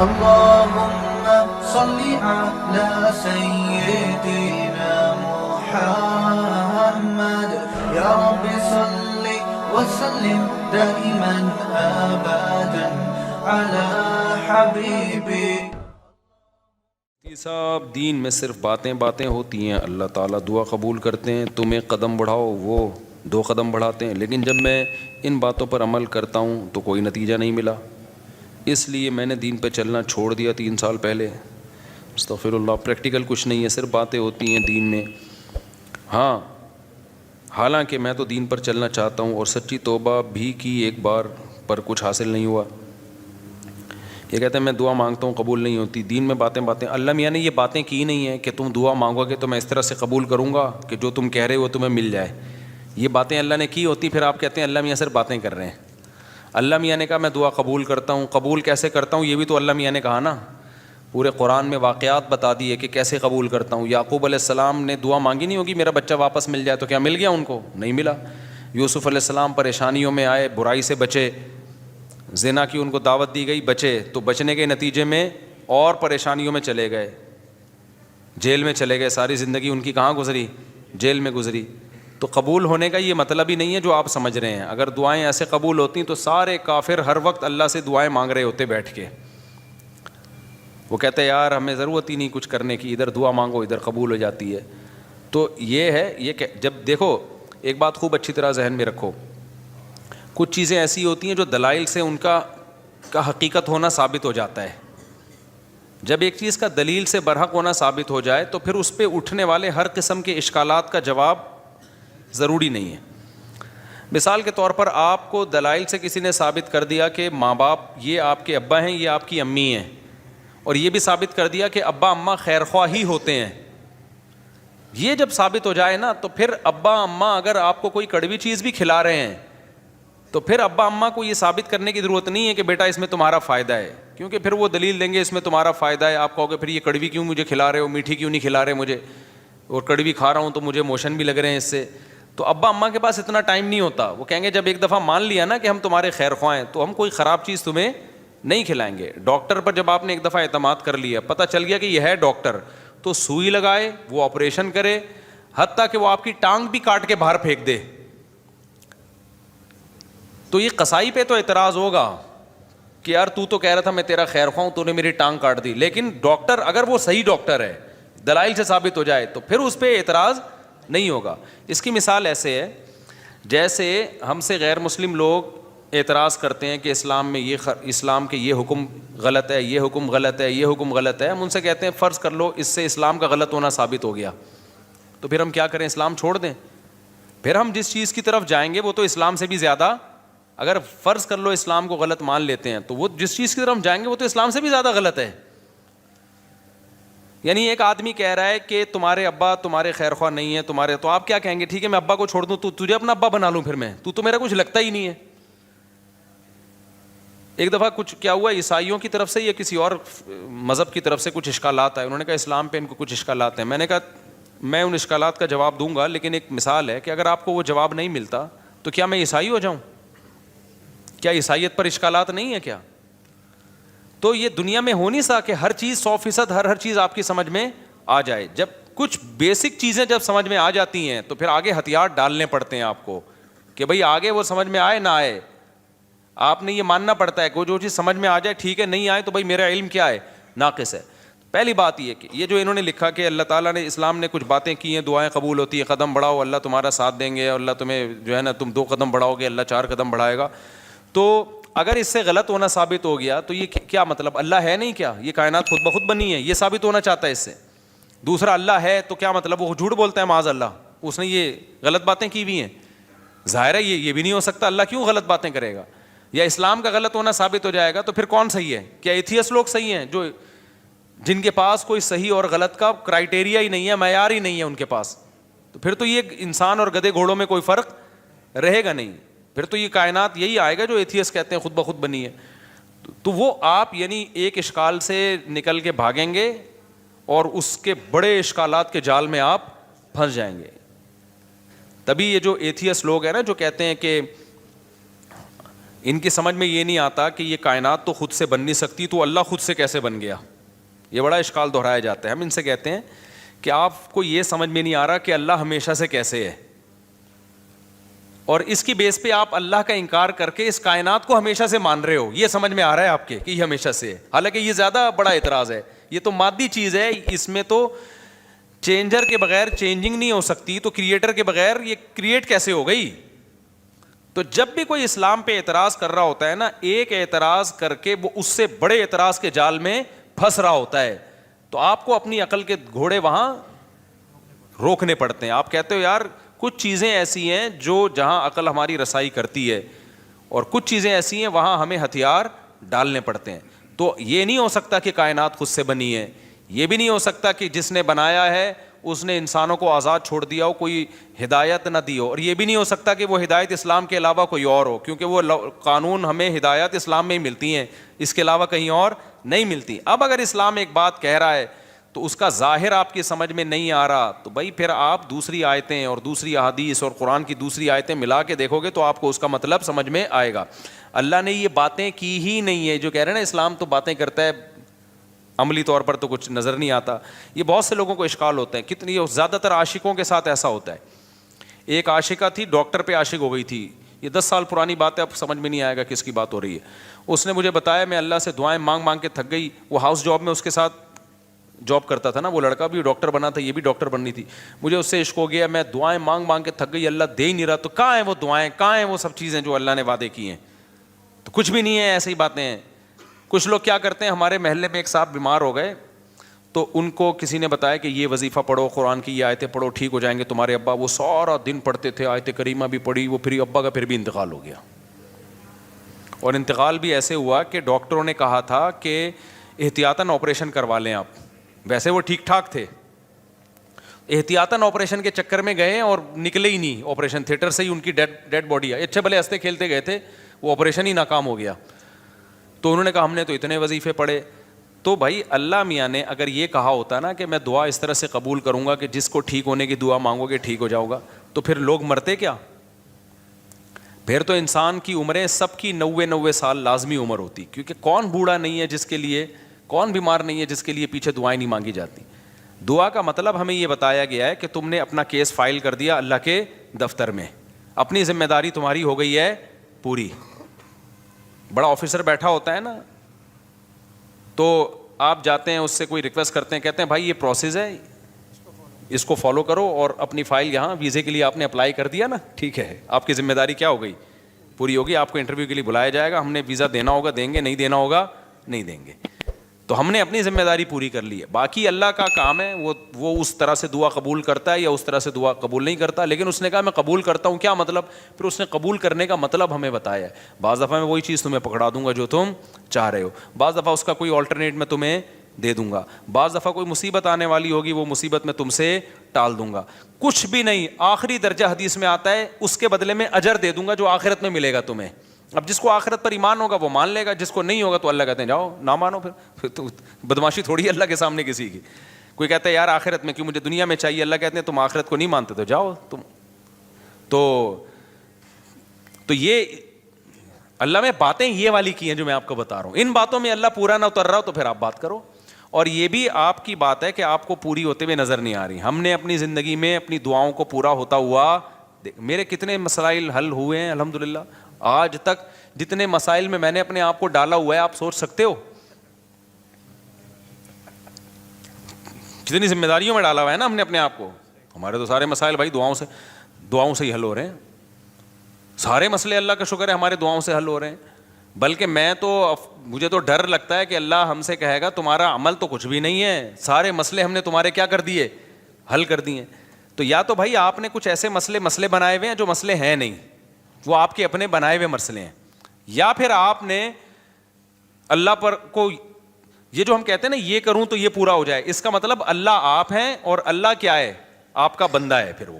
اللهم صل على سيدنا محمد يا رب صل وسلم دائما ابدا على حبيبك. صاحب دین میں صرف باتیں ہوتی ہیں. اللہ تعالیٰ دعا قبول کرتے ہیں, تم ایک قدم بڑھاؤ وہ 2 قدم بڑھاتے ہیں, لیکن جب میں ان باتوں پر عمل کرتا ہوں تو کوئی نتیجہ نہیں ملا. اس لیے میں نے دین پہ چلنا چھوڑ دیا 3 سال پہلے. استغفر اللہ. پریکٹیکل کچھ نہیں ہے, صرف باتیں ہوتی ہیں دین میں. ہاں حالانکہ میں تو دین پر چلنا چاہتا ہوں اور سچی توبہ بھی کی ایک بار, پر کچھ حاصل نہیں ہوا. یہ کہتے ہیں میں دعا مانگتا ہوں قبول نہیں ہوتی. دین میں باتیں. اللہ میاں نے یہ باتیں کی نہیں ہیں کہ تم دعا مانگو گے تو میں اس طرح سے قبول کروں گا کہ جو تم کہہ رہے ہو تمہیں مل جائے. یہ باتیں اللہ نے کی ہوتی, پھر آپ کہتے ہیں اللہ میاں صرف باتیں کر رہے ہیں. اللہ میاں نے کہا میں دعا قبول کرتا ہوں. قبول کیسے کرتا ہوں یہ بھی تو اللہ میاں نے کہا نا. پورے قرآن میں واقعات بتا دیے کہ کیسے قبول کرتا ہوں. یعقوب علیہ السلام نے دعا مانگی نہیں ہوگی میرا بچہ واپس مل جائے, تو کیا مل گیا ان کو؟ نہیں ملا. یوسف علیہ السلام پریشانیوں میں آئے, برائی سے بچے, زنا کی ان کو دعوت دی گئی, بچے, تو بچنے کے نتیجے میں اور پریشانیوں میں چلے گئے, جیل میں چلے گئے. ساری زندگی ان کی کہاں گزری؟ جیل میں گزری. تو قبول ہونے کا یہ مطلب ہی نہیں ہے جو آپ سمجھ رہے ہیں. اگر دعائیں ایسے قبول ہوتی تو سارے کافر ہر وقت اللہ سے دعائیں مانگ رہے ہوتے بیٹھ کے. وہ کہتے ہیں یار ہمیں ضرورت ہی نہیں کچھ کرنے کی, ادھر دعا مانگو ادھر قبول ہو جاتی ہے. تو یہ ہے, یہ کہ جب دیکھو ایک بات خوب اچھی طرح ذہن میں رکھو, کچھ چیزیں ایسی ہوتی ہیں جو دلائل سے ان کا حقیقت ہونا ثابت ہو جاتا ہے. جب ایک چیز کا دلیل سے برحق ہونا ثابت ہو جائے تو پھر اس پہ اٹھنے والے ہر قسم کے اشکالات کا جواب ضروری نہیں ہے. مثال کے طور پر آپ کو دلائل سے کسی نے ثابت کر دیا کہ ماں باپ یہ آپ کے ابا ہیں یہ آپ کی امی ہیں, اور یہ بھی ثابت کر دیا کہ ابا اماں خیر خواہ ہی ہوتے ہیں. یہ جب ثابت ہو جائے نا تو پھر ابا اماں اگر آپ کو کوئی کڑوی چیز بھی کھلا رہے ہیں تو پھر ابا اماں کو یہ ثابت کرنے کی ضرورت نہیں ہے کہ بیٹا اس میں تمہارا فائدہ ہے, کیونکہ پھر وہ دلیل دیں گے اس میں تمہارا فائدہ ہے. آپ کہو گے پھر یہ کڑوی کیوں مجھے کھلا رہے ہو, میٹھی کیوں نہیں کھلا رہے مجھے, اور کڑوی کھا رہا ہوں تو مجھے موشن بھی لگ رہے ہیں اس سے. تو ابا اماں کے پاس اتنا ٹائم نہیں ہوتا. وہ کہیں گے جب ایک دفعہ مان لیا نا کہ ہم تمہارے خیر خواہ ہیں تو ہم کوئی خراب چیز تمہیں نہیں کھلائیں گے. ڈاکٹر پر جب آپ نے ایک دفعہ اعتماد کر لیا, پتہ چل گیا کہ یہ ہے ڈاکٹر, تو سوئی لگائے, وہ آپریشن کرے, حتیٰ کہ وہ آپ کی ٹانگ بھی کاٹ کے باہر پھینک دے. تو یہ قصائی پہ تو اعتراض ہوگا کہ یار تو کہہ رہا تھا میں تیرا خیر خواہ ہوں, تو نے میری ٹانگ کاٹ دی. لیکن ڈاکٹر اگر وہ صحیح ڈاکٹر ہے, دلائل سے ثابت ہو جائے, تو پھر اس پہ اعتراض نہیں ہوگا. اس کی مثال ایسے ہے جیسے ہم سے غیر مسلم لوگ اعتراض کرتے ہیں کہ اسلام میں اسلام کے یہ حکم غلط ہے, یہ حکم غلط ہے, یہ حکم غلط ہے. ہم ان سے کہتے ہیں فرض کر لو اس سے اسلام کا غلط ہونا ثابت ہو گیا, تو پھر ہم کیا کریں؟ اسلام چھوڑ دیں؟ پھر ہم جس چیز کی طرف جائیں گے وہ تو اسلام سے بھی زیادہ, اگر فرض کر لو اسلام کو غلط مان لیتے ہیں تو وہ جس چیز کی طرف جائیں گے وہ تو اسلام سے بھی زیادہ غلط ہے. یعنی ایک آدمی کہہ رہا ہے کہ تمہارے ابا تمہارے خیر خواہ نہیں ہے تمہارے, تو آپ کیا کہیں گے؟ ٹھیک ہے میں ابا کو چھوڑ دوں, تجھے اپنا ابا بنا لوں, پھر میں تو میرا کچھ لگتا ہی نہیں ہے. ایک دفعہ کچھ کیا ہوا, عیسائیوں کی طرف سے یا کسی اور مذہب کی طرف سے کچھ اشکالات آئے. انہوں نے کہا اسلام پہ ان کو کچھ اشکالات ہیں. میں نے کہا میں ان اشکالات کا جواب دوں گا, لیکن ایک مثال ہے کہ اگر آپ کو وہ جواب نہیں ملتا تو کیا میں عیسائی ہو جاؤں؟ کیا عیسائیت پر اشکالات نہیں ہے کیا؟ تو یہ دنیا میں ہو نہیں سکتا کہ ہر چیز 100% ہر چیز آپ کی سمجھ میں آ جائے. جب کچھ بیسک چیزیں جب سمجھ میں آ جاتی ہیں تو پھر آگے ہتھیار ڈالنے پڑتے ہیں آپ کو کہ بھئی آگے وہ سمجھ میں آئے نہ آئے, آپ نے یہ ماننا پڑتا ہے کہ جو چیز سمجھ میں آ جائے ٹھیک ہے, نہیں آئے تو بھئی میرا علم کیا ہے؟ ناقص ہے. پہلی بات یہ کہ یہ جو انہوں نے لکھا کہ اللہ تعالیٰ نے اسلام نے کچھ باتیں کی ہیں, دعائیں قبول ہوتی ہیں, قدم بڑھاؤ اللہ تمہارا ساتھ دیں گے, اور اللہ تمہیں جو ہے نا تم 2 قدم بڑھاؤ گے اللہ 4 قدم بڑھائے گا. تو اگر اس سے غلط ہونا ثابت ہو گیا تو یہ کیا مطلب؟ اللہ ہے نہیں کیا؟ یہ کائنات خود بخود بنی ہے, یہ ثابت ہونا چاہتا ہے اس سے. دوسرا اللہ ہے تو کیا مطلب؟ وہ جھوٹ بولتا ہے معاذ اللہ, اس نے یہ غلط باتیں کی ہوئی ہیں. ظاہر ہے یہ بھی نہیں ہو سکتا, اللہ کیوں غلط باتیں کرے گا؟ یا اسلام کا غلط ہونا ثابت ہو جائے گا تو پھر کون صحیح ہے؟ کیا ایتھیسٹ لوگ صحیح ہیں جو جن کے پاس کوئی صحیح اور غلط کا کرائٹیریا ہی نہیں ہے, معیار ہی نہیں ہے ان کے پاس؟ تو پھر تو یہ انسان اور گدھے گھوڑوں میں کوئی فرق رہے گا نہیں. پھر تو یہ کائنات یہی آئے گا جو ایتھیسٹ کہتے ہیں خود بخود بنی ہے. تو وہ آپ یعنی ایک اشکال سے نکل کے بھاگیں گے اور اس کے بڑے اشکالات کے جال میں آپ پھنس جائیں گے. تبھی یہ جو ایتھیسٹ لوگ ہیں نا جو کہتے ہیں کہ ان کی سمجھ میں یہ نہیں آتا کہ یہ کائنات تو خود سے بن نہیں سکتی، تو اللہ خود سے کیسے بن گیا؟ یہ بڑا اشکال دہرایا جاتا ہے. ہم ان سے کہتے ہیں کہ آپ کو یہ سمجھ میں نہیں آ رہا کہ اللہ ہمیشہ سے کیسے ہے، اور اس کی بیس پہ آپ اللہ کا انکار کر کے اس کائنات کو ہمیشہ سے مان رہے ہو. یہ سمجھ میں آ رہا ہے آپ کے کہ یہ ہمیشہ سے ہے، حالانکہ یہ زیادہ بڑا اعتراض ہے. یہ تو مادی چیز ہے، اس میں تو چینجر کے بغیر چینجنگ نہیں ہو سکتی، تو کریٹر کے بغیر یہ کریٹ کیسے ہو گئی؟ تو جب بھی کوئی اسلام پہ اعتراض کر رہا ہوتا ہے نا، ایک اعتراض کر کے وہ اس سے بڑے اعتراض کے جال میں پھنس رہا ہوتا ہے. تو آپ کو اپنی عقل کے گھوڑے وہاں روکنے پڑتے ہیں. آپ کہتے ہو یار کچھ چیزیں ایسی ہیں جو جہاں عقل ہماری رسائی کرتی ہے، اور کچھ چیزیں ایسی ہیں وہاں ہمیں ہتھیار ڈالنے پڑتے ہیں. تو یہ نہیں ہو سکتا کہ کائنات خود سے بنی ہے، یہ بھی نہیں ہو سکتا کہ جس نے بنایا ہے اس نے انسانوں کو آزاد چھوڑ دیا ہو، کوئی ہدایت نہ دی ہو، اور یہ بھی نہیں ہو سکتا کہ وہ ہدایت اسلام کے علاوہ کوئی اور ہو، کیونکہ وہ قانون ہمیں ہدایت اسلام میں ہی ملتی ہیں، اس کے علاوہ کہیں اور نہیں ملتی. اب اگر اسلام ایک بات کہہ رہا ہے تو اس کا ظاہر آپ کی سمجھ میں نہیں آ رہا، تو بھائی پھر آپ دوسری آیتیں اور دوسری احادیث اور قرآن کی دوسری آیتیں ملا کے دیکھو گے تو آپ کو اس کا مطلب سمجھ میں آئے گا. اللہ نے یہ باتیں کی ہی نہیں ہے. جو کہہ رہے ہیں نا اسلام تو باتیں کرتا ہے، عملی طور پر تو کچھ نظر نہیں آتا. یہ بہت سے لوگوں کو اشکال ہوتا ہے، کتنی زیادہ تر عاشقوں کے ساتھ ایسا ہوتا ہے. ایک عاشقہ تھی، ڈاکٹر پہ عاشق ہو گئی تھی. یہ 10 سال پرانی بات ہے، اب سمجھ میں نہیں آئے گا کس کی بات ہو رہی ہے. اس نے مجھے بتایا، میں اللہ سے دعائیں مانگ مانگ کے تھک گئی. وہ ہاؤس جاب میں اس کے ساتھ جاب کرتا تھا نا، وہ لڑکا بھی ڈاکٹر بنا تھا، یہ بھی ڈاکٹر بننی تھی. مجھے اس سے عشق ہو گیا، میں دعائیں مانگ مانگ کے تھک گئی، اللہ دے ہی نہیں رہا. تو کہاں ہیں وہ دعائیں، کہاں ہیں وہ سب چیزیں جو اللہ نے وعدے کی ہیں؟ تو کچھ بھی نہیں ہے، ایسی ہی باتیں ہیں. کچھ لوگ کیا کرتے ہیں، ہمارے محلے میں ایک صاحب بیمار ہو گئے تو ان کو کسی نے بتایا کہ یہ وظیفہ پڑھو، قرآن کی یہ آیتیں پڑھو، ٹھیک ہو جائیں گے تمہارے ابا. وہ سارا دن پڑھتے تھے، آیت کریمہ بھی پڑھی، وہ پھر ابا کا پھر بھی انتقال ہو گیا. اور انتقال بھی ایسے ہوا کہ ڈاکٹروں نے کہا تھا کہ احتیاطاً آپریشن کروا لیں آپ. ویسے وہ ٹھیک ٹھاک تھے، احتیاطاً آپریشن کے چکر میں گئے اور نکلے ہی نہیں آپریشن تھیٹر سے ہی، ان کی ڈیڈ باڈی ہے. اچھے بھلے ہنستے کھیلتے گئے تھے، وہ آپریشن ہی ناکام ہو گیا. تو انہوں نے کہا ہم نے تو اتنے وظیفے پڑھے. تو بھائی اللہ میاں نے اگر یہ کہا ہوتا نا کہ میں دعا اس طرح سے قبول کروں گا کہ جس کو ٹھیک ہونے کی دعا مانگو گے ٹھیک ہو جاؤ گا، تو پھر لوگ مرتے کیا؟ پھر تو انسان کی عمریں سب کی 90 سال لازمی عمر ہوتی، کیونکہ کون بوڑھا نہیں ہے جس کے لیے، کون بیمار نہیں ہے جس کے لیے پیچھے دعائیں نہیں مانگی جاتی. دعا کا مطلب ہمیں یہ بتایا گیا ہے کہ تم نے اپنا کیس فائل کر دیا اللہ کے دفتر میں، اپنی ذمہ داری تمہاری ہو گئی ہے پوری. بڑا آفیسر بیٹھا ہوتا ہے نا، تو آپ جاتے ہیں اس سے کوئی ریکویسٹ کرتے ہیں، کہتے ہیں بھائی یہ پروسیس ہے، اس کو فالو کرو، اور اپنی فائل یہاں ویزے کے لیے آپ نے اپلائی کر دیا نا، ٹھیک ہے آپ کی ذمہ داری کیا ہو گئی، پوری ہوگی. آپ کو انٹرویو کے لیے بلایا جائے گا، ہم نے ویزا دینا ہوگا دیں گے، نہیں دینا ہوگا نہیں دیں گے. تو ہم نے اپنی ذمہ داری پوری کر لی ہے. باقی اللہ کا کام ہے، وہ اس طرح سے دعا قبول کرتا ہے یا اس طرح سے دعا قبول نہیں کرتا. لیکن اس نے کہا میں قبول کرتا ہوں، کیا مطلب؟ پھر اس نے قبول کرنے کا مطلب ہمیں بتایا ہے. بعض دفعہ میں وہی چیز تمہیں پکڑا دوں گا جو تم چاہ رہے ہو، بعض دفعہ اس کا کوئی آلٹرنیٹ میں تمہیں دے دوں گا، بعض دفعہ کوئی مصیبت آنے والی ہوگی وہ مصیبت میں تم سے ٹال دوں گا. کچھ بھی نہیں، آخری درجہ حدیث میں آتا ہے اس کے بدلے میں اجر دے دوں گا جو آخرت میں ملے گا تمہیں. اب جس کو آخرت پر ایمان ہوگا وہ مان لے گا، جس کو نہیں ہوگا تو اللہ کہتے ہیں جاؤ نہ مانو. پھر تو بدماشی تھوڑی ہے اللہ کے سامنے کسی کی. کوئی کہتا ہے یار آخرت میں کیوں، مجھے دنیا میں چاہیے. اللہ کہتے ہیں تم آخرت کو نہیں مانتے تو جاؤ تم. تو یہ اللہ میں باتیں یہ والی کی ہیں جو میں آپ کو بتا رہا ہوں. ان باتوں میں اللہ پورا نہ اتر رہا ہو تو پھر آپ بات کرو. اور یہ بھی آپ کی بات ہے کہ آپ کو پوری ہوتے ہوئے نظر نہیں آ رہی. ہم نے اپنی زندگی میں اپنی دعاؤں کو پورا ہوتا ہوا، میرے کتنے مسائل حل ہوئے ہیں الحمدللہ. آج تک جتنے مسائل میں نے اپنے آپ کو ڈالا ہوا ہے آپ سوچ سکتے ہو کتنی ذمہ داریوں میں ڈالا ہوا ہے نا ہم نے اپنے آپ کو. ہمارے تو سارے مسائل بھائی دعاؤں سے ہی حل ہو رہے ہیں. سارے مسئلے اللہ کا شکر ہے ہمارے دعاؤں سے حل ہو رہے ہیں. بلکہ مجھے تو ڈر لگتا ہے کہ اللہ ہم سے کہے گا تمہارا عمل تو کچھ بھی نہیں ہے، سارے مسئلے ہم نے تمہارے کیا کر دیے، حل کر دیے. تو یا تو بھائی آپ نے کچھ ایسے مسئلے بنائے ہوئے ہیں جو مسئلے ہیں نہیں، وہ آپ کے اپنے بنائے ہوئے مسئلے ہیں، یا پھر آپ نے اللہ پر کو یہ جو ہم کہتے ہیں نا یہ کروں تو یہ پورا ہو جائے، اس کا مطلب اللہ آپ ہیں اور اللہ کیا ہے، آپ کا بندہ ہے. پھر وہ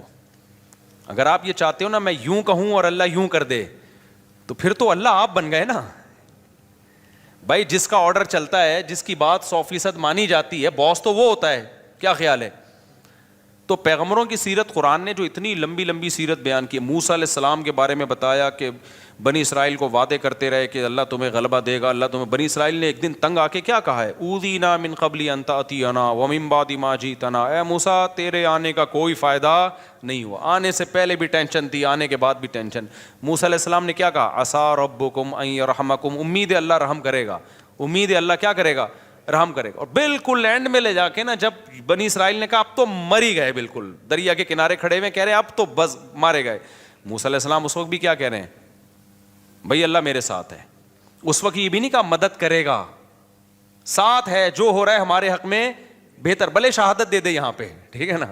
اگر آپ یہ چاہتے ہو نا میں یوں کہوں اور اللہ یوں کر دے تو پھر تو اللہ آپ بن گئے نا بھائی. جس کا آرڈر چلتا ہے، جس کی بات 100% مانی جاتی ہے، باس تو وہ ہوتا ہے. کیا خیال ہے؟ تو پیغمبروں کی سیرت قرآن نے جو اتنی لمبی لمبی سیرت بیان کی، موسیٰ علیہ السلام کے بارے میں بتایا کہ بنی اسرائیل کو وعدے کرتے رہے کہ اللہ تمہیں غلبہ دے گا، اللہ تمہیں، بنی اسرائیل نے ایک دن تنگ آ کے کیا کہا ہے، اوذینا من قبل ان تأتینا ومن بعد ما جئتنا، اے موسیٰ تیرے آنے کا کوئی فائدہ نہیں ہوا، آنے سے پہلے بھی ٹینشن تھی، آنے کے بعد بھی ٹینشن۔ موسیٰ علیہ السلام نے کیا کہا، عسیٰ ربکم ان یرحمکم، امید ہے اللہ رحم کرے گا، امید ہے اللہ کیا کرے گا، رحم کرے گا۔ اور بالکل اینڈ میں لے جا کے نا، جب بنی اسرائیل نے کہا اب تو مر ہی گئے، بالکل دریا کے کنارے کھڑے ہوئے کہہ رہے ہیں اب تو بس مارے گئے، موسیٰ علیہ السلام اس وقت بھی کیا کہہ رہے ہیں، بھائی اللہ میرے ساتھ ہے۔ اس وقت یہ بھی نہیں کہا مدد کرے گا، ساتھ ہے، جو ہو رہا ہے ہمارے حق میں بہتر، بھلے شہادت دے دے یہاں پہ، ٹھیک ہے نا،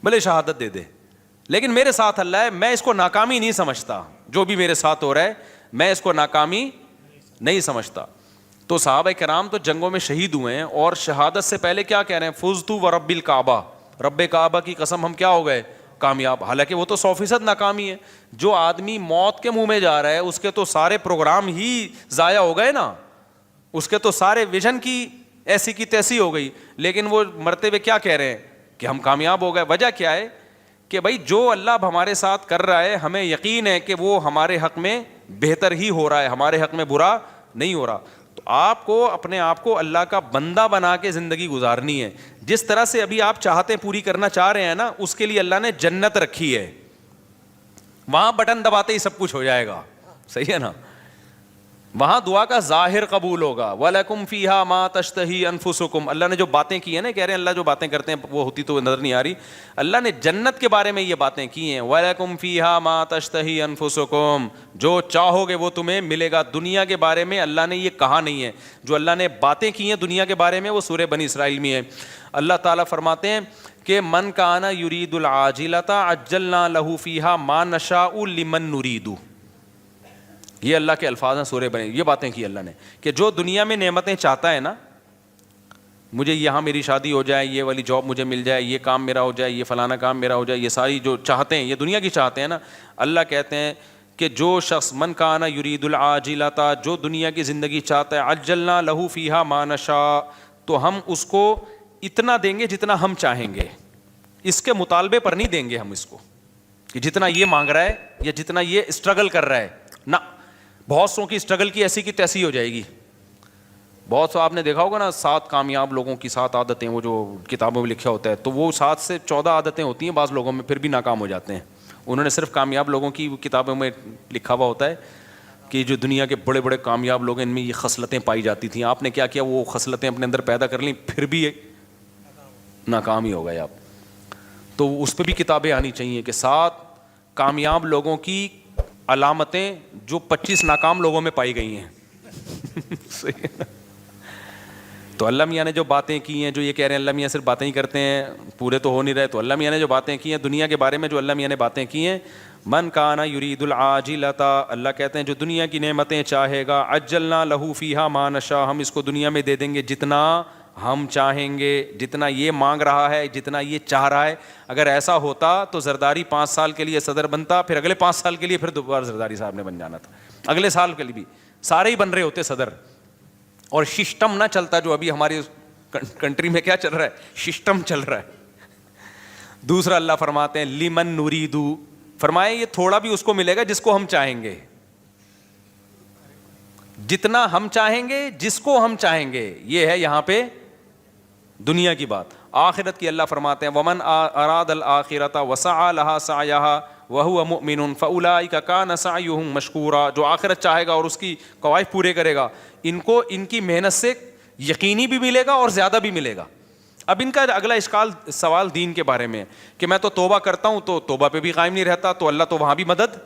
بھلے شہادت دے دے، لیکن میرے ساتھ اللہ ہے، میں اس کو ناکامی نہیں سمجھتا، جو بھی میرے ساتھ ہو رہا ہے میں اس کو ناکامی نہیں سمجھتا۔ تو صحابہ کرام تو جنگوں میں شہید ہوئے ہیں، اور شہادت سے پہلے کیا کہہ رہے ہیں، فزت ورب الکعبہ، رب کعبہ کی قسم ہم کیا ہو گئے، کامیاب۔ حالانکہ وہ تو 100% ناکامی ہے، جو آدمی موت کے منہ میں جا رہا ہے اس کے تو سارے پروگرام ہی ضائع ہو گئے نا، اس کے تو سارے ویژن کی ایسی کی تیسی ہو گئی، لیکن وہ مرتے ہوئے کیا کہہ رہے ہیں کہ ہم کامیاب ہو گئے۔ وجہ کیا ہے کہ بھائی جو اللہ اب ہمارے ساتھ کر رہا ہے ہمیں یقین ہے کہ وہ ہمارے حق میں بہتر ہی ہو رہا ہے، ہمارے حق میں برا نہیں ہو رہا۔ تو آپ کو اپنے آپ کو اللہ کا بندہ بنا کے زندگی گزارنی ہے، جس طرح سے ابھی آپ چاہتے پوری کرنا چاہ رہے ہیں نا، اس کے لیے اللہ نے جنت رکھی ہے، وہاں بٹن دباتے ہی سب کچھ ہو جائے گا، صحیح ہے نا، وہاں دعا کا ظاہر قبول ہوگا۔ وَلَكُمْ فِيهَا مَا تَشْتَهِي أَنفُسُكُمْ، اللہ نے جو باتیں کی ہیں نا، کہہ رہے ہیں اللہ جو باتیں کرتے ہیں وہ ہوتی تو نظر نہیں آ رہی، اللہ نے جنت کے بارے میں یہ باتیں کی ہیں، وَلَكُمْ فِيهَا مَا تَشْتَهِي أَنفُسُكُمْ، جو چاہو گے وہ تمہیں ملے گا۔ دنیا کے بارے میں اللہ نے یہ کہا نہیں ہے، جو اللہ نے باتیں کی ہیں دنیا کے بارے میں وہ سورہ بنی اسرائیل میں ہے۔ اللہ تعالیٰ فرماتے ہیں کہ من کان یرید العاجلۃ عجلنا لہ فیہا ما نشاء لمن نرید، یہ اللہ کے الفاظ ہیں سورہ بنی، یہ باتیں کی اللہ نے کہ جو دنیا میں نعمتیں چاہتا ہے نا، مجھے یہاں میری شادی ہو جائے، یہ والی جاب مجھے مل جائے، یہ کام میرا ہو جائے، یہ فلانا کام میرا ہو جائے، یہ ساری جو چاہتے ہیں یہ دنیا کی چاہتے ہیں نا، اللہ کہتے ہیں کہ جو شخص من کان یرید العاجلۃ، جو دنیا کی زندگی چاہتا ہے، عجلنا لہ فیہا ما نشاء، تو ہم اس کو اتنا دیں گے جتنا ہم چاہیں گے، اس کے مطالبے پر نہیں دیں گے ہم اس کو کہ جتنا یہ مانگ رہا ہے یا جتنا یہ اسٹرگل کر رہا ہے، نہ، بہت سو کی اسٹرگل کی ایسی کی تیسی ہو جائے گی۔ بہت سو آپ نے دیکھا ہوگا نا 7 کامیاب لوگوں کی 7 عادتیں، وہ جو کتابوں میں لکھا ہوتا ہے، تو وہ 7 سے 14 عادتیں ہوتی ہیں بعض لوگوں میں، پھر بھی ناکام ہو جاتے ہیں۔ انہوں نے صرف کامیاب لوگوں کی کتابوں میں لکھا ہوا ہوتا ہے کہ جو دنیا کے بڑے بڑے کامیاب لوگ ہیں ان میں یہ خصلتیں پائی جاتی تھیں، آپ نے کیا کیا، وہ خصلتیں اپنے اندر پیدا کر لیں، پھر بھی ناکام ہی ہو گئے آپ۔ تو اس پہ بھی کتابیں آنی چاہیے کہ 7 کامیاب لوگوں کی علامتیں جو 25 ناکام لوگوں میں پائی گئی ہیں۔ صحیح ہے۔ تو اللہ میاں نے جو باتیں کی ہیں، جو یہ کہہ رہے ہیں اللہ میاں صرف باتیں ہی کرتے ہیں، پورے تو ہو نہیں رہے، تو اللہ میاں نے جو باتیں کی ہیں دنیا کے بارے میں، جو اللہ میاں نے باتیں کی ہیں، من کان یرید العاجلۃ، اللہ کہتے ہیں جو دنیا کی نعمتیں چاہے گا، عجلنا لہ فیہا ما نشاء، ہم اس کو دنیا میں دے دیں گے جتنا ہم چاہیں گے، جتنا یہ مانگ رہا ہے، جتنا یہ چاہ رہا ہے۔ اگر ایسا ہوتا تو زرداری 5 سال کے لیے صدر بنتا، پھر اگلے 5 سال کے لیے پھر دوبارہ زرداری صاحب نے بن جانا تھا، اگلے سال کے لیے بھی سارے ہی بن رہے ہوتے صدر، اور سسٹم نہ چلتا جو ابھی ہماری کنٹری میں کیا چل رہا ہے، سسٹم چل رہا ہے۔ دوسرا اللہ فرماتے ہیں لمن نریدو، فرمائے یہ تھوڑا بھی اس کو ملے گا جس کو ہم چاہیں گے، جتنا ہم چاہیں گے، جس کو ہم چاہیں گے، یہ ہے یہاں پہ دنیا کی بات۔ آخرت کی اللہ فرماتے ہیں ومن اراد الآخرۃ وسعى لها سعيها وهو مؤمن فاولئك كان سعيهم مشکورا، جو آخرت چاہے گا اور اس کی قواعد پورے کرے گا، ان کو ان کی محنت سے یقینی بھی ملے گا اور زیادہ بھی ملے گا۔ اب ان کا اگلا سوال دین کے بارے میں کہ میں تو توبہ کرتا ہوں تو توبہ پہ بھی قائم نہیں رہتا، تو اللہ تو وہاں بھی مدد،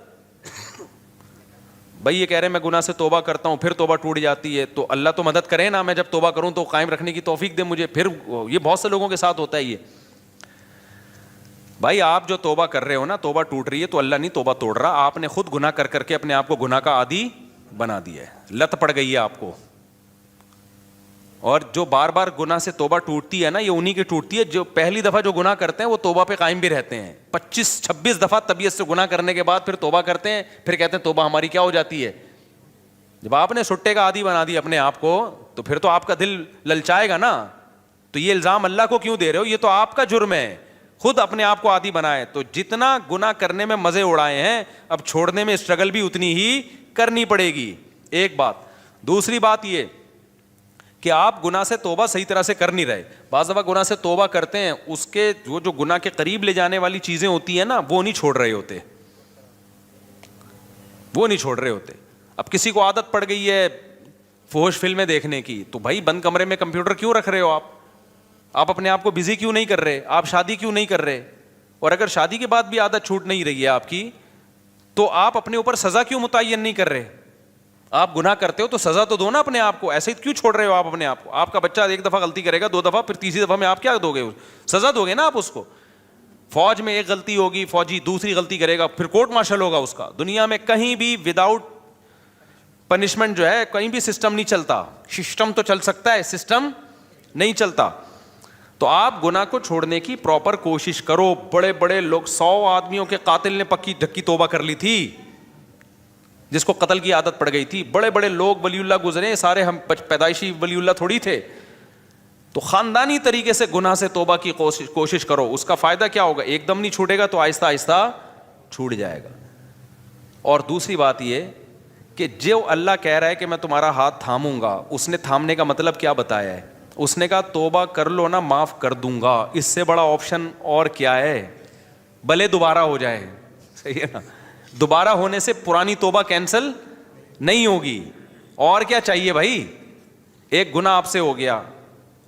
بھائی یہ کہہ رہے ہیں میں گناہ سے توبہ کرتا ہوں پھر توبہ ٹوٹ جاتی ہے، تو اللہ تو مدد کرے نا، میں جب توبہ کروں تو قائم رکھنے کی توفیق دے مجھے۔ پھر یہ بہت سے لوگوں کے ساتھ ہوتا ہے یہ، بھائی آپ جو توبہ کر رہے ہو نا، توبہ ٹوٹ رہی ہے تو اللہ نہیں توبہ توڑ رہا، آپ نے خود گناہ کر کر کے اپنے آپ کو گناہ کا عادی بنا دیا ہے، لت پڑ گئی ہے آپ کو۔ اور جو بار بار گناہ سے توبہ ٹوٹتی ہے نا، یہ انہی کی ٹوٹتی ہے جو پہلی دفعہ جو گناہ کرتے ہیں وہ توبہ پہ قائم بھی رہتے ہیں، 25-26 دفعہ طبیعت سے گناہ کرنے کے بعد پھر توبہ کرتے ہیں، پھر کہتے ہیں توبہ ہماری کیا ہو جاتی ہے۔ جب آپ نے سٹے کا عادی بنا دیا اپنے آپ کو تو پھر تو آپ کا دل للچائے گا نا، تو یہ الزام اللہ کو کیوں دے رہے ہو، یہ تو آپ کا جرم ہے، خود اپنے آپ کو عادی بنائے. تو جتنا گناہ کرنے میں مزے اڑائے ہیں, اب چھوڑنے میں اسٹرگل بھی اتنی ہی کرنی پڑے گی. ایک بات. دوسری بات یہ کہ آپ گناہ سے توبہ صحیح طرح سے کر نہیں رہے. بعض دفعہ گناہ سے توبہ کرتے ہیں, اس کے جو گناہ کے قریب لے جانے والی چیزیں ہوتی ہیں نا, وہ نہیں چھوڑ رہے ہوتے, وہ نہیں چھوڑ رہے ہوتے. اب کسی کو عادت پڑ گئی ہے فحش فلمیں دیکھنے کی, تو بھائی بند کمرے میں کمپیوٹر کیوں رکھ رہے ہو آپ اپنے آپ کو بزی کیوں نہیں کر رہے, آپ شادی کیوں نہیں کر رہے؟ اور اگر شادی کے بعد بھی عادت چھوٹ نہیں رہی ہے آپ کی, تو آپ اپنے اوپر سزا کیوں متعین نہیں کر رہے؟ آپ گناہ کرتے ہو تو سزا تو دو نا اپنے آپ کو, ایسے ہی کیوں چھوڑ رہے ہو آپ اپنے آپ کو؟ آپ کا بچہ ایک دفعہ غلطی کرے گا, 2 دفعہ, پھر تیسری دفعہ میں آپ کیا دو گے؟ سزا دو گے نا آپ اس کو. فوج میں ایک غلطی ہوگی, فوجی دوسری غلطی کرے گا, پھر کورٹ مارشل ہوگا اس کا. دنیا میں کہیں بھی وداؤٹ پنشمنٹ جو ہے کہیں بھی سسٹم نہیں چلتا. سسٹم تو چل سکتا ہے, سسٹم نہیں چلتا. تو آپ گناہ کو چھوڑنے کی پراپر کوشش کرو. بڑے بڑے لوگ, 100 آدمیوں کے قاتل نے پکی ڈھکی توبہ کر لی تھی, جس کو قتل کی عادت پڑ گئی تھی. بڑے بڑے لوگ ولی اللہ گزرے, سارے ہم پیدائشی ولی اللہ تھوڑی تھے. تو خاندانی طریقے سے گناہ سے توبہ کی کوشش کرو. اس کا فائدہ کیا ہوگا؟ ایک دم نہیں چھوٹے گا تو آہستہ آہستہ چھوٹ جائے گا. اور دوسری بات یہ کہ جو اللہ کہہ رہا ہے کہ میں تمہارا ہاتھ تھاموں گا, اس نے تھامنے کا مطلب کیا بتایا ہے؟ اس نے کہا توبہ کر لو نا, معاف کر دوں گا. اس سے بڑا آپشن اور کیا ہے؟ بھلے دوبارہ ہو جائے, صحیح ہے نا. دوبارہ ہونے سے پرانی توبہ کینسل نہیں ہوگی. اور کیا چاہیے بھائی؟ ایک گناہ آپ سے ہو گیا,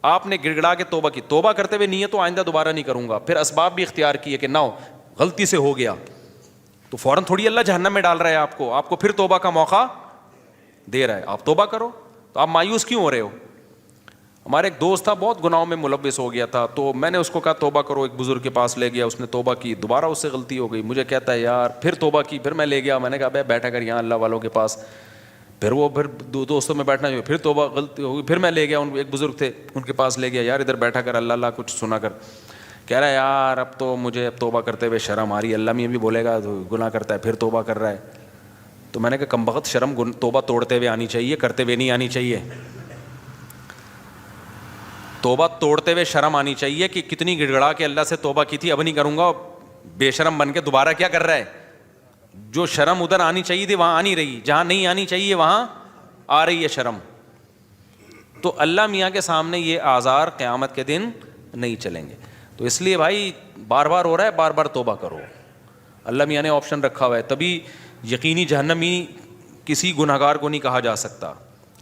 آپ نے گڑ گڑا کے توبہ کی, توبہ کرتے ہوئے نیت تو آئندہ دوبارہ نہیں کروں گا, پھر اسباب بھی اختیار کیے کہ نہ ہو, غلطی سے ہو گیا, تو فوراً تھوڑی اللہ جہنم میں ڈال رہا ہے آپ کو پھر توبہ کا موقع دے رہا ہے. آپ توبہ کرو. تو آپ مایوس کیوں ہو رہے ہو؟ ہمارے ایک دوست تھا, بہت گناہوں میں ملوث ہو گیا تھا, تو میں نے اس کو کہا توبہ کرو. ایک بزرگ کے پاس لے گیا, اس نے توبہ کی, دوبارہ اس سے غلطی ہو گئی. مجھے کہتا ہے یار پھر توبہ کی. پھر میں لے گیا, میں نے کہا بھائی بیٹھا کر یہاں اللہ والوں کے پاس. پھر وہ دوستوں میں بیٹھنا جو, پھر توبہ غلطی ہو گئی. پھر میں لے گیا, ایک بزرگ تھے ان کے پاس لے گیا, یار ادھر بیٹھا کر اللہ اللہ کچھ سنا کر. کہہ رہا ہے یار اب تو مجھے اب توبہ کرتے ہوئے شرم آ رہی ہے, اللہ میاں بھی بولے گا تو گناہ کرتا ہے پھر توبہ کر رہا ہے. تو میں نے کہا کم بخت شرم توبہ توڑتے ہوئے آنی چاہیے, کرتے ہوئے نہیں آنی چاہیے. توبہ توڑتے ہوئے شرم آنی چاہیے کہ کتنی گڑ گڑا کے اللہ سے توبہ کی تھی, اب نہیں کروں گا. بے شرم بن کے دوبارہ کیا کر رہا ہے؟ جو شرم ادھر آنی چاہیے تھی وہاں آ نہیں رہی, جہاں نہیں آنی چاہیے وہاں آ رہی ہے شرم. تو اللہ میاں کے سامنے یہ آزار قیامت کے دن نہیں چلیں گے. تو اس لیے بھائی بار بار ہو رہا ہے, بار بار توبہ کرو. اللہ میاں نے آپشن رکھا ہوا ہے, تبھی یقینی جہنمی کسی گنہگار کو نہیں کہا جا سکتا.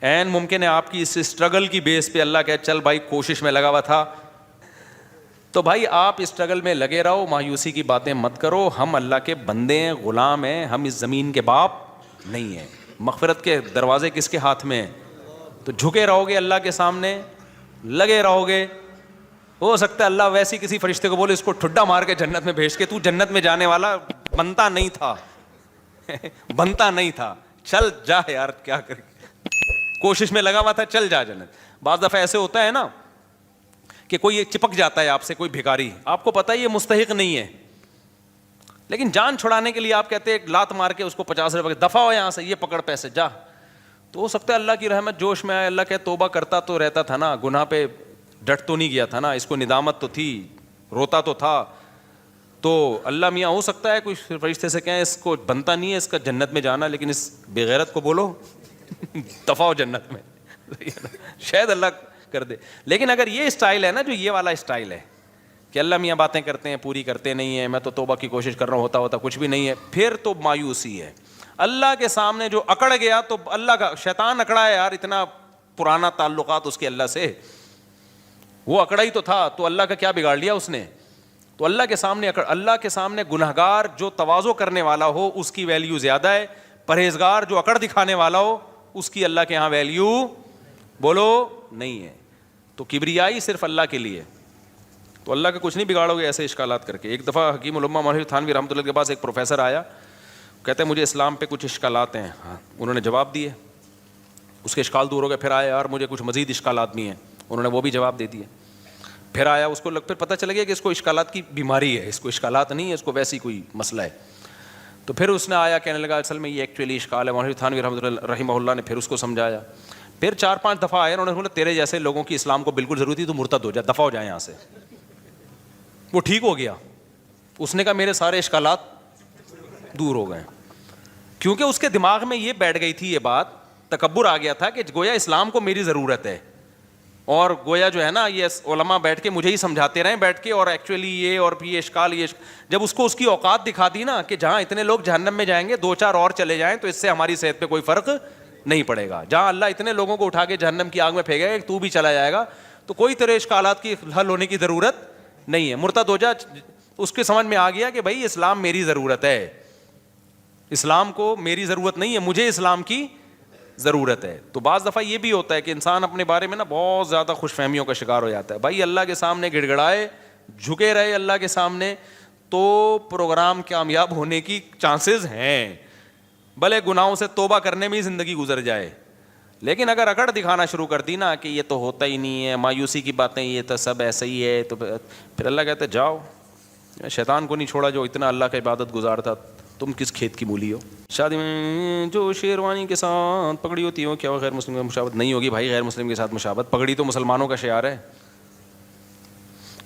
عین ممکن ہے آپ کی اس اسٹرگل کی بیس پہ اللہ کہے چل بھائی کوشش میں لگا ہوا تھا, تو بھائی آپ اسٹرگل میں لگے رہو, مایوسی کی باتیں مت کرو. ہم اللہ کے بندے ہیں, غلام ہیں, ہم اس زمین کے باپ نہیں ہیں. مغفرت کے دروازے کس کے ہاتھ میں ہیں؟ تو جھکے رہو گے اللہ کے سامنے, لگے رہو گے. ہو سکتا ہے اللہ ویسی کسی فرشتے کو بولے اس کو ٹھڈا مار کے جنت میں بھیج کے, تو جنت میں جانے والا بنتا نہیں تھا بنتا نہیں تھا, چل جا یار کیا کر, کوشش میں لگا ہوا تھا, چل جا جنت. بعض دفعہ ایسے ہوتا ہے نا کہ کوئی چپک جاتا ہے آپ سے, کوئی بھکاری, آپ کو پتہ ہے یہ مستحق نہیں ہے, لیکن جان چھڑانے کے لیے آپ کہتے ہیں ایک لات مار کے اس کو 50 روپے دفع ہو یہاں سے, یہ پکڑ پیسے جا. تو ہو سکتا ہے اللہ کی رحمت جوش میں آئے, اللہ کہ توبہ کرتا تو رہتا تھا نا, گناہ پہ ڈٹ تو نہیں گیا تھا نا, اس کو ندامت تو تھی, روتا تو تھا. تو اللہ میاں ہو سکتا ہے کوئی فرشتے سے کہیں اس کو بنتا نہیں ہے اس کا جنت میں جانا, لیکن اس بے غیرت کو بولو دفع ہو جنت میں, شاید اللہ کر دے. لیکن اگر یہ اسٹائل ہے نا, جو یہ والا اسٹائل ہے کہ اللہ میاں باتیں کرتے ہیں پوری کرتے نہیں ہیں, میں تو توبہ کی کوشش کر رہا ہوں, ہوتا کچھ بھی نہیں ہے, پھر تو مایوسی ہے. اللہ کے سامنے جو اکڑ گیا تو اللہ کا شیطان اکڑا ہے یار, اتنا پرانا تعلقات اس کے اللہ سے, وہ اکڑا ہی تو تھا, تو اللہ کا کیا بگاڑ لیا اس نے. تو اللہ کے سامنے اللہ کے سامنے گنہگار جو تواضع کرنے والا ہو اس کی ویلیو زیادہ ہے, پرہیزگار جو اکڑ دکھانے والا ہو اس کی اللہ کے ہاں ویلیو بولو نہیں ہے. تو کبریائی صرف اللہ کے لیے, تو اللہ کا کچھ نہیں بگاڑو گے ایسے اشکالات کر کے. ایک دفعہ حکیم الامہ مولانا تھانوی رحمۃ اللہ کے پاس ایک پروفیسر آیا, کہتے ہیں مجھے اسلام پہ کچھ اشکالات ہیں. انہوں نے جواب دیے, اس کے اشکال دور ہو گئے. پھر آیا یار مجھے کچھ مزید اشکالات بھی ہیں, انہوں نے وہ بھی جواب دے دیے. پھر آیا, اس کو پھر پتہ چل گیا کہ اس کو اشکالات کی بیماری ہے, اس کو اشکالات نہیں ہے, اس کو ویسی کوئی مسئلہ ہے. تو پھر اس نے آیا کہنے لگا اصل میں یہ ایکچولی اشکال ہے. مولانا تھانوی رحمہ اللہ نے پھر اس کو سمجھایا. پھر 4-5 دفعہ آئے, انہوں نے بولا تیرے جیسے لوگوں کی اسلام کو بالکل ضرورت تھی, تو مرتد ہو جا, دفع ہو جائے یہاں سے. وہ ٹھیک ہو گیا. اس نے کہا میرے سارے اشکالات دور ہو گئے، کیونکہ اس کے دماغ میں یہ بیٹھ گئی تھی، یہ بات تکبر آ گیا تھا کہ گویا اسلام کو میری ضرورت ہے، اور گویا جو ہے نا یہ علماء بیٹھ کے مجھے ہی سمجھاتے رہیں بیٹھ کے، اور ایکچولی یہ اور یہ اشکال جب اس کو اس کی اوقات دکھا دی نا کہ جہاں اتنے لوگ جہنم میں جائیں گے 2-4 اور چلے جائیں تو اس سے ہماری صحت پہ کوئی فرق نہیں پڑے گا، جہاں اللہ اتنے لوگوں کو اٹھا کے جہنم کی آگ میں پھینکے گا کہ تو بھی چلا جائے گا تو کوئی تیرے اشکالات کی حل ہونے کی ضرورت نہیں ہے، مرتد ہو جا۔ اس کے سمجھ میں آ گیا کہ بھائی اسلام میری ضرورت ہے، اسلام کو میری ضرورت نہیں ہے، مجھے اسلام کی ضرورت ہے۔ تو بعض دفعہ یہ بھی ہوتا ہے کہ انسان اپنے بارے میں نا بہت زیادہ خوش فہمیوں کا شکار ہو جاتا ہے، بھائی اللہ کے سامنے گڑ گڑائے، جھکے رہے اللہ کے سامنے تو پروگرام کامیاب ہونے کی چانسز ہیں، بھلے گناہوں سے توبہ کرنے میں ہی زندگی گزر جائے، لیکن اگر اکڑ دکھانا شروع کر دی نا کہ یہ تو ہوتا ہی نہیں ہے، مایوسی کی باتیں، یہ تو سب ایسا ہی ہے، تو پھر اللہ کہتے ہیں جاؤ، شیطان کو نہیں چھوڑا جو اتنا اللہ کا عبادت گزار تھا، تم کس کھیت کی مولی ہو۔ شادی میں جو شیروانی کے ساتھ پگڑی ہوتی ہے کیا وہ غیر مسلم کے مشابہت نہیں ہوگی؟ بھائی غیر مسلم کے ساتھ مشابہت، پگڑی تو مسلمانوں کا شعار ہے۔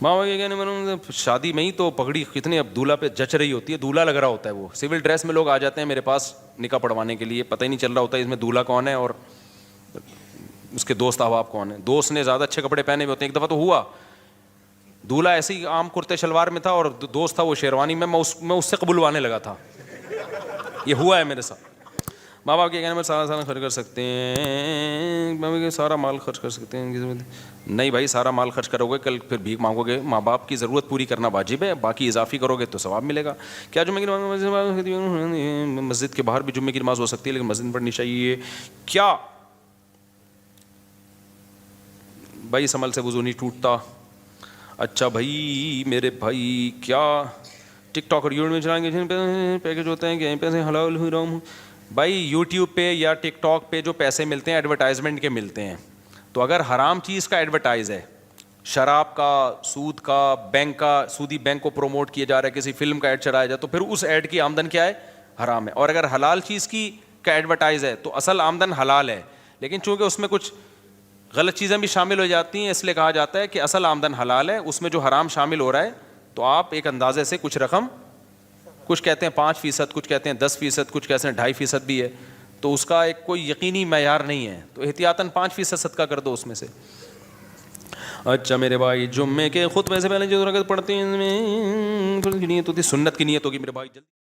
ماں کے کہنے میں شادی میں ہی تو پگڑی کتنے اب دولہا پہ جچ رہی ہوتی ہے، دولہا لگ رہا ہوتا ہے، وہ سول ڈریس میں لوگ آ جاتے ہیں میرے پاس نکاح پڑھوانے کے لیے، پتہ ہی نہیں چل رہا ہوتا ہے اس میں دولہا کون ہے اور اس کے دوست احباب کون ہیں، دوست نے زیادہ اچھے کپڑے پہنے ہوئے ہوتے ہیں۔ ایک دفعہ تو ہوا دولہا ایسے ہی عام کرتے شلوار میں تھا اور دوست تھا وہ شیروانی میں، میں اس سے قبولوانے لگا تھا، یہ ہوا ہے میرے ساتھ۔ ماں باپ کے کہنے میں سارا خرچ کر سکتے ہیں، سارا مال خرچ کر سکتے ہیں؟ نہیں بھائی، سارا مال خرچ کرو گے کل پھر بھیک مانگو گے، ماں باپ کی ضرورت پوری کرنا واجب ہے، باقی اضافی کرو گے تو ثواب ملے گا۔ کیا جمعے کی مسجد کے باہر بھی جمعے کی نماز ہو سکتی ہے لیکن مسجد میں پڑھنی چاہیے کیا؟ بھائی اس عمل سے وضو نہیں ٹوٹتا۔ اچھا بھائی میرے بھائی، کیا ٹک ٹاک اور یوٹیوب میں چلائیں گے پیکج ہوتے ہیں کہ پیسے حلال حرام؟ بھائی یوٹیوب پہ یا ٹک ٹاک پہ جو پیسے ملتے ہیں ایڈورٹائزمنٹ کے ملتے ہیں، تو اگر حرام چیز کا ایڈورٹائز ہے، شراب کا، سود کا، بینک کا، سودی بینک کو پروموٹ کیا جا رہا ہے، کسی فلم کا ایڈ چلایا جائے تو پھر اس ایڈ کی آمدن کیا ہے؟ حرام ہے۔ اور اگر حلال چیز کی کا ایڈورٹائز ہے تو اصل آمدن حلال ہے، لیکن چونکہ اس میں کچھ غلط چیزیں بھی شامل ہو جاتی ہیں اس لیے کہا جاتا ہے کہ اصل آمدن حلال ہے، اس میں جو حرام شامل ہو رہا ہے تو آپ ایک اندازے سے کچھ رقم، کچھ کہتے ہیں 5%، کچھ کہتے ہیں 10%، کچھ کہتے ہیں 2.5% بھی ہے، تو اس کا ایک کوئی یقینی معیار نہیں ہے، تو احتیاطاً 5% صدقہ کر دو اس میں سے۔ اچھا میرے بھائی، جمعے کے خطبے سے پہلے جو رکعت پڑھتے ہیں نیت ہوتی ہے، سنت کی نیت ہوگی میرے بھائی، جلدی